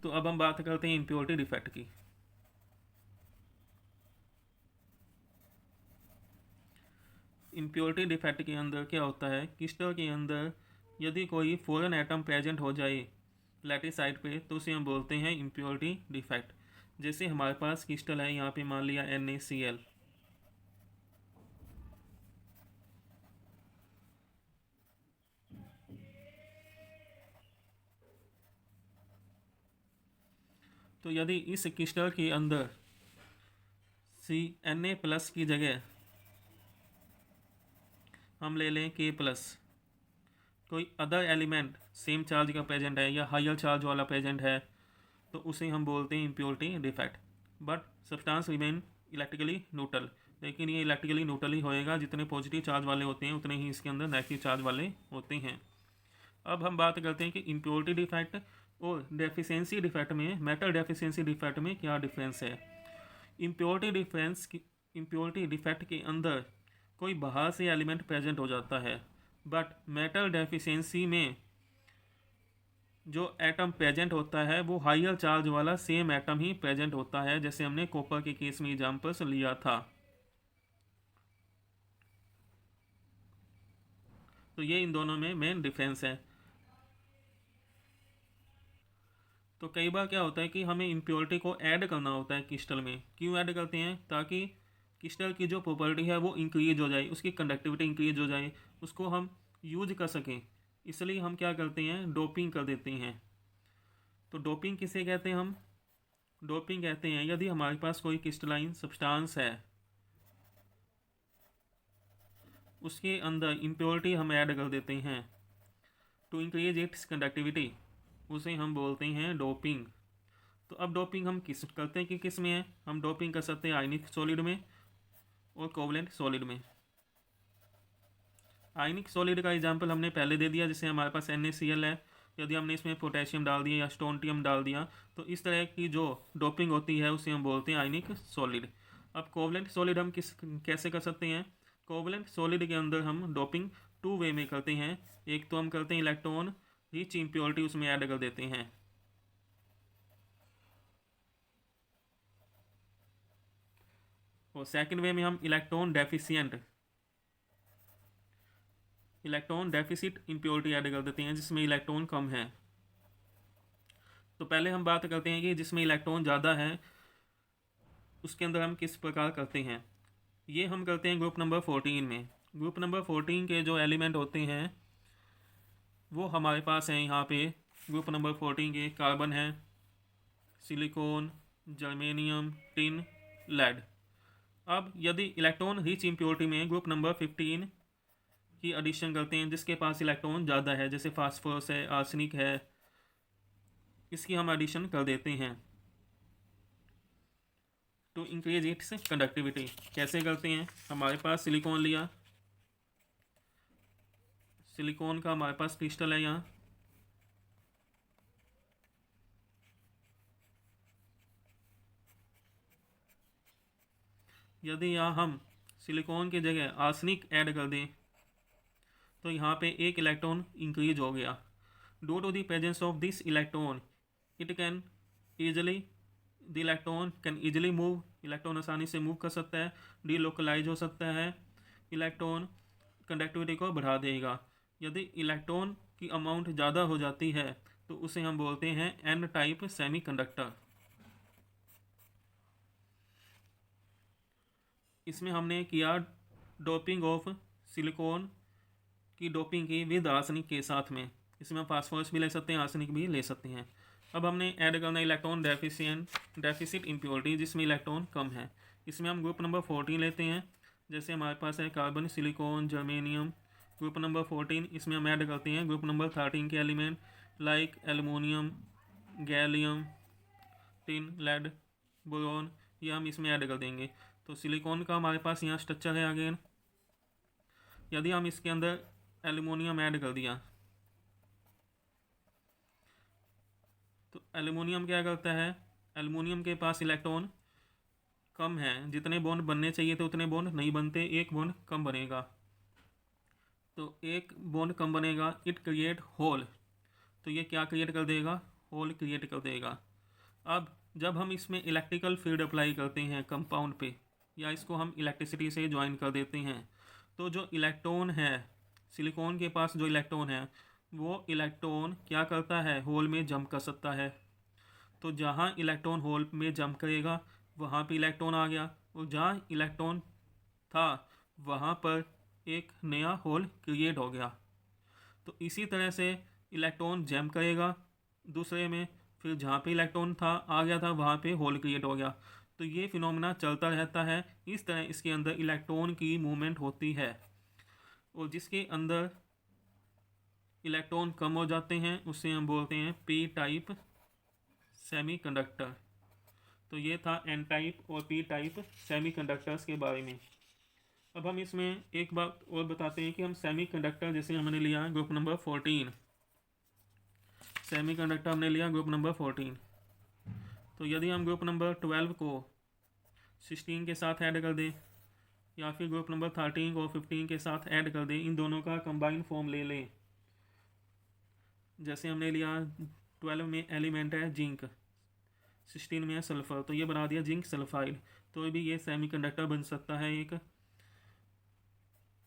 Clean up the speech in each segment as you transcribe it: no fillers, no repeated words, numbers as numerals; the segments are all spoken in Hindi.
तो अब हम बात करते हैं इम्प्योरिटी डिफेक्ट की। इम्प्योरिटी डिफेक्ट के अंदर क्या होता है, क्रिस्टल के अंदर यदि कोई फॉरेन एटम प्रेजेंट हो जाए लैटिस साइड पे तो उसे हम बोलते हैं इम्प्योरिटी डिफेक्ट। जैसे हमारे पास क्रिस्टल है, यहाँ पे मान लिया NaCl, तो यदि इस क्रिस्टल के अंदर Na+ की जगह हम ले लें K+, कोई अदर एलिमेंट सेम चार्ज का प्रेजेंट है या हायर चार्ज वाला प्रेजेंट है, तो उसे हम बोलते हैं impurity defect. But substance remain electrically neutral, लेकिन ये इलेक्ट्रिकली न्यूट्रल ही होएगा, जितने पॉजिटिव चार्ज वाले होते हैं उतने ही इसके अंदर नेगेटिव चार्ज वाले होते हैं। अब हम बात करते हैं कि इम्प्योरिटी डिफेक्ट और डेफिशिएंसी डिफेक्ट में, मेटल डेफिशिएंसी डिफेक्ट में क्या डिफरेंस है। इम्प्योरिटी डिफेक्ट के अंदर कोई बाहर से एलिमेंट प्रेजेंट हो जाता है, बट मेटल डेफिशिएंसी में जो एटम प्रेजेंट होता है वो हायर चार्ज वाला सेम एटम ही प्रेजेंट होता है, जैसे हमने कॉपर के केस में एग्जाम्पल्स लिया था। तो ये इन दोनों में मेन डिफरेंस है। तो कई बार क्या होता है कि हमें इम्प्योरिटी को ऐड करना होता है क्रिस्टल में। क्यों ऐड करते हैं? ताकि क्रिस्टल की जो प्रॉपर्टी है वो इंक्रीज हो जाए, उसकी कंडक्टिविटी इंक्रीज हो जाए, उसको हम यूज कर सकें। इसलिए हम क्या करते हैं, डोपिंग कर देते हैं। तो डोपिंग किसे कहते हैं? हम डोपिंग कहते हैं यदि हमारे पास कोई क्रिस्टलाइन सब्सटेंस है, उसके अंदर इम्प्योरिटी हम ऐड कर देते हैं टू इंक्रीज इट्स कंडक्टिविटी, उसे हम बोलते हैं डोपिंग। तो अब डोपिंग हम किस करते हैं कि किस में है? हम डोपिंग कर सकते हैं आयनिक सॉलिड में और कोवलेंट सॉलिड में। आयनिक सॉलिड का एग्जांपल हमने पहले दे दिया, जैसे हमारे पास NaCl है, यदि हमने इसमें पोटेशियम डाल दिया या स्टोनटियम डाल दिया तो इस तरह की जो डोपिंग होती है उसे हम बोलते हैं आयनिक सॉलिड। अब कोवलेंट सॉलिड हम कैसे कर सकते हैं? कोवलेंट सॉलिड के अंदर हम डोपिंग टू वे में करते हैं। एक तो हम करते हैं इलेक्ट्रॉन रिच इम्प्योरिटी उसमें ऐड कर देते हैं, और सेकेंड वे में हम इलेक्ट्रॉन डेफिसिट इम्प्योरिटी ऐड कर देते हैं, जिसमें इलेक्ट्रॉन कम है। तो पहले हम बात करते हैं कि जिसमें इलेक्ट्रॉन ज़्यादा है उसके अंदर हम किस प्रकार करते हैं। ये हम करते हैं ग्रुप नंबर 14 में। ग्रुप नंबर 14 के जो एलिमेंट होते हैं वो हमारे पास हैं यहाँ पे। ग्रुप नंबर 14 के कार्बन है, सिलिकॉन, जर्मेनियम, टिन, लेड। अब यदि इलेक्ट्रॉन रिच इम्प्योरिटी में ग्रुप नंबर 15 की एडिशन करते हैं जिसके पास इलेक्ट्रॉन ज़्यादा है, जैसे फास्फोरस है, आर्सेनिक है, इसकी हम एडिशन कर देते हैं टू इंक्रीज इट्स कंडक्टिविटी। कैसे करते हैं? हमारे पास सिलिकॉन लिया, सिलिकॉन का हमारे पास क्रिस्टल है यहाँ, यदि यहाँ हम सिलिकॉन की जगह आर्सेनिक ऐड कर दें तो यहाँ पे एक इलेक्ट्रॉन इंक्रीज हो गया। Due to the presence of this electron it can easily the electron can easily move, electron आसानी से मूव कर सकता है, डीलोकलाइज हो सकता है, इलेक्ट्रॉन कंडक्टिविटी को बढ़ा देगा। यदि इलेक्ट्रॉन की अमाउंट ज़्यादा हो जाती है तो उसे हम बोलते हैं N टाइप सेमीकंडक्टर। इसमें हमने किया डोपिंग ऑफ सिलिकॉन की डोपिंग की विद आर्सेनिक के साथ में। इसमें हम फास्फोरस भी ले सकते हैं, आर्सेनिक भी ले सकते हैं। अब हमने ऐड करना इलेक्ट्रॉन डेफिसिट इम्प्योरिटी जिसमें इलेक्ट्रॉन कम है। इसमें हम ग्रुप नंबर 14 लेते हैं, जैसे हमारे पास है carbon, silicon, germanium. Group number 14 इसमें हम ऐड करते हैं ग्रुप नंबर 13 के element like aluminium, gallium, tin, lead, boron, ये हम इसमें ऐड कर देंगे। तो सिलिकॉन का हमारे पास यहाँ स्ट्रक्चर है अगेन। यदि हम इसके अंदर एल्युमिनियम ऐड कर दिया तो एल्युमिनियम क्या करता है? एल्युमिनियम के पास इलेक्ट्रॉन कम है, जितने बॉन्ड बनने चाहिए थे उतने बॉन्ड नहीं बनते, एक बॉन्ड कम बनेगा। तो एक बॉन्ड कम बनेगा, इट क्रिएट होल। तो ये क्या क्रिएट कर देगा? होल क्रिएट कर देगा। अब जब हम इसमें इलेक्ट्रिकल फील्ड अप्लाई करते हैं कंपाउंड पे, या इसको हम इलेक्ट्रिसिटी से ज्वाइन कर देते हैं, तो जो इलेक्ट्रॉन है, सिलिकॉन के पास जो इलेक्ट्रॉन है, वो इलेक्ट्रॉन क्या करता है, होल में जंप कर सकता है। तो जहाँ इलेक्ट्रॉन होल में जंप करेगा वहाँ पे इलेक्ट्रॉन आ गया, और जहाँ इलेक्ट्रॉन था वहाँ पर एक नया होल क्रिएट हो गया। तो इसी तरह से इलेक्ट्रॉन जंप करेगा दूसरे में, फिर जहाँ पे इलेक्ट्रॉन था आ गया था वहाँ पे होल क्रिएट हो गया। तो ये फिनोमेना चलता रहता है। इस तरह इसके अंदर इलेक्ट्रॉन की मूवमेंट होती है, और जिसके अंदर इलेक्ट्रॉन कम हो जाते हैं उसे हम बोलते हैं पी टाइप सेमीकंडक्टर। तो ये था एन टाइप और पी टाइप सेमीकंडक्टर्स के बारे में। अब हम इसमें एक बात और बताते हैं कि हम सेमीकंडक्टर, जैसे हमने लिया ग्रुप नंबर 14, सेमीकंडक्टर हमने लिया ग्रुप नंबर 14। तो यदि हम ग्रुप नंबर 12 को 16 के साथ ऐड कर दें, या फिर ग्रुप नंबर 13 को 15 के साथ ऐड कर दें, इन दोनों का कंबाइन फॉर्म ले लें। जैसे हमने लिया 12 में एलिमेंट है जिंक, 16 में है सल्फ़र, तो ये बना दिया जिंक सल्फाइड। तो भी ये सेमीकंडक्टर बन सकता है एक।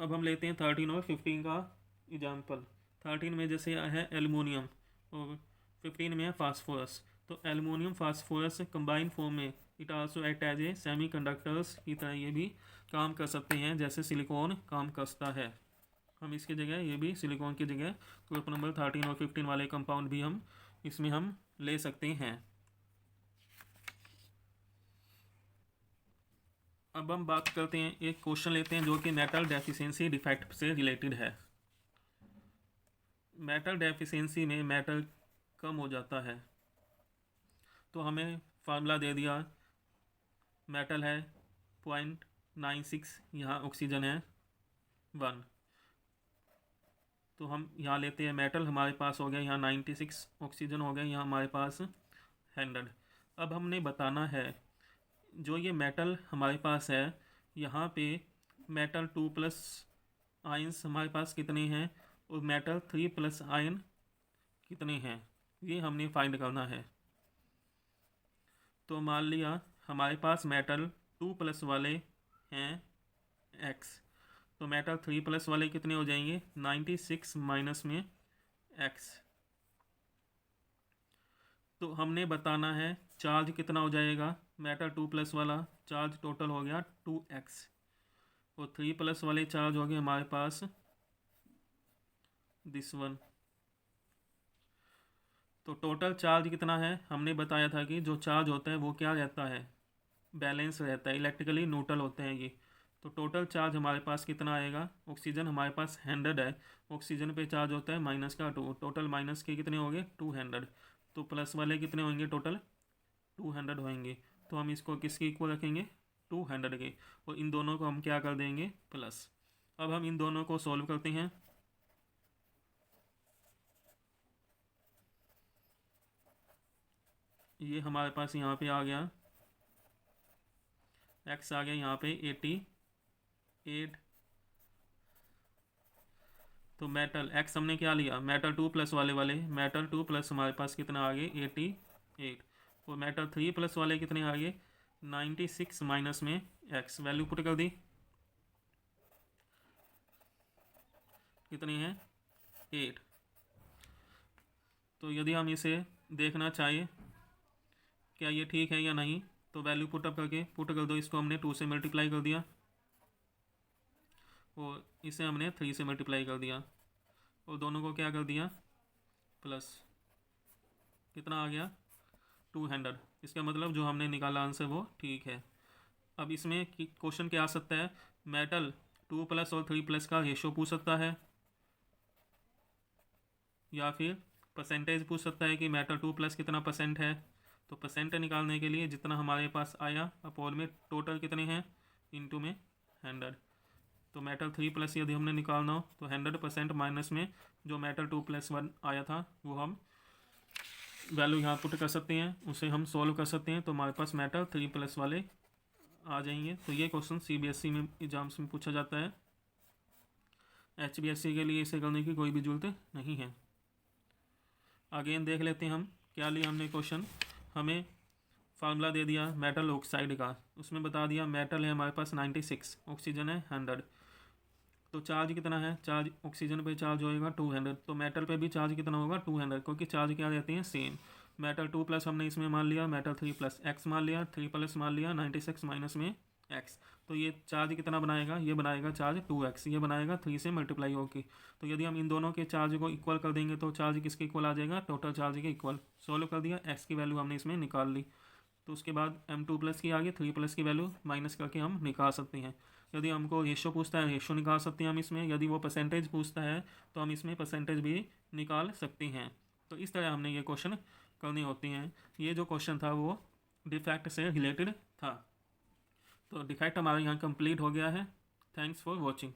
अब हम लेते हैं 13 और 15 का एग्जाम्पल। 13 में जैसे है एलुमिनियम और 15 में है फास्फोरस। तो एलुमिनियम फास्फोरस कंबाइन फॉर्म में it also act as a semiconductors की तरह ये भी काम कर सकते हैं, जैसे सिलिकॉन काम करता है। हम इसकी जगह ये भी सिलिकॉन की जगह ग्रुप नंबर 13 और 15 वाले कंपाउंड भी हम इसमें हम ले सकते हैं। अब हम बात करते हैं, एक क्वेश्चन लेते हैं जो कि मेटल डेफिशिएंसी डिफेक्ट से रिलेटेड है। मेटल डेफिशिएंसी में मेटल कम हो जाता है, तो हमें फार्मूला दे दिया, मेटल है 0.96, यहाँ ऑक्सीजन है 1। तो हम यहाँ लेते हैं मेटल हमारे पास हो गया यहाँ 96, ऑक्सीजन हो गया यहाँ हमारे पास 100। अब हमने बताना है जो ये मेटल हमारे पास है, यहाँ पे मेटल 2+ आयंस हमारे पास कितने हैं और मेटल 3+ आयन कितने हैं, ये हमने फाइंड करना है। तो मान लिया हमारे पास मेटल 2+ वाले हैं x, तो मेटल 3+ वाले कितने हो जाएंगे 96 माइनस में x। तो हमने बताना है चार्ज कितना हो जाएगा, मेटल 2+ वाला चार्ज टोटल हो गया 2x, और 3+ वाले चार्ज हो गए हमारे पास दिस वन। तो टोटल चार्ज कितना है, हमने बताया था कि जो चार्ज होता है वो क्या रहता है, बैलेंस रहता है, इलेक्ट्रिकली न्यूट्रल होते हैं ये। तो टोटल चार्ज हमारे पास कितना आएगा, ऑक्सीजन हमारे पास 100 है, ऑक्सीजन पे चार्ज होता है -2, टोटल माइनस के कितने होंगे 200। तो प्लस वाले कितने होंगे टोटल 200 होंगे। तो हम इसको किसके इक्वल रखेंगे 200 के, और इन दोनों को हम क्या कर देंगे प्लस। अब हम इन दोनों को सॉल्व करते हैं। ये हमारे पास यहाँ पे आ गया, x आ गया यहाँ पे 88। तो मेटल x हमने क्या लिया, मेटल 2+ वाले मेटल 2+ हमारे पास कितना आ गए 88, और मेटल 3+ वाले कितने आ गए 96 माइनस में x, वैल्यू पुट कर दी, कितनी है 8। तो यदि हम इसे देखना चाहिए क्या ये ठीक है या नहीं, तो वैल्यू पुट कर दो, इसको हमने 2 से मल्टीप्लाई कर दिया और इसे हमने 3 से मल्टीप्लाई कर दिया, और दोनों को क्या कर दिया प्लस, कितना आ गया 200। इसका मतलब जो हमने निकाला आंसर वो ठीक है। अब इसमें क्वेश्चन क्या आ सकता है, मेटल 2+ और 3+ का रेशो पूछ सकता है, या फिर परसेंटेज पूछ सकता है कि मेटल 2+ कितना परसेंट है। तो परसेंट निकालने के लिए जितना हमारे पास आया अपोल में टोटल कितने हैं इनटू में 100। तो मेटल 3+ यदि हमने निकालना हो तो 100% माइनस में जो मेटल 2+1 आया था वो हम वैल्यू यहाँ पुट कर सकते हैं, उसे हम सॉल्व कर सकते हैं। तो हमारे पास मेटल 3+ वाले आ जाएंगे। तो ये क्वेश्चन CBSE में एग्जाम्स में पूछा जाता है, HBSE के लिए इसे करने की कोई भी जरूरत नहीं है। अगेन देख लेते हैं हम क्या लिया हमने क्वेश्चन। हमें फार्मूला दे दिया मेटल ऑक्साइड का, उसमें बता दिया मेटल है हमारे पास 96, ऑक्सीजन है 100। तो चार्ज कितना है, चार्ज ऑक्सीजन पे चार्ज होएगा 200, तो मेटल पे भी चार्ज कितना होगा 200, क्योंकि चार्ज क्या रहती हैं सेम। मेटल 2 प्लस हमने इसमें मान लिया, मेटल 3 प्लस एक्स मान लिया, 3 प्लस मान लिया 96 माइनस में एक्स। तो ये चार्ज कितना बनाएगा, ये बनाएगा चार्ज 2x, ये बनाएगा 3 से मल्टीप्लाई होगी। तो यदि हम इन दोनों के चार्ज को इक्वल कर देंगे तो चार्ज किसके इक्वल आ जाएगा, टोटल चार्ज के इक्वल। सोल्व कर दिया, x की वैल्यू हमने इसमें निकाल ली। तो उसके बाद m2 प्लस की आगे 3 प्लस की वैल्यू माइनस करके हम निकाल सकते हैं। यदि हमको रेशो पूछता है, रेशो निकाल सकते हैं हम इसमें। यदि वो परसेंटेज पूछता है तो हम इसमें परसेंटेज भी निकाल सकते हैं। तो इस तरह हमने ये क्वेश्चन करने होते हैं। ये जो क्वेश्चन था वो डिफेक्ट से रिलेटेड था। तो डिफेक्ट हमारा यहाँ कंप्लीट हो गया है। Thanks for watching.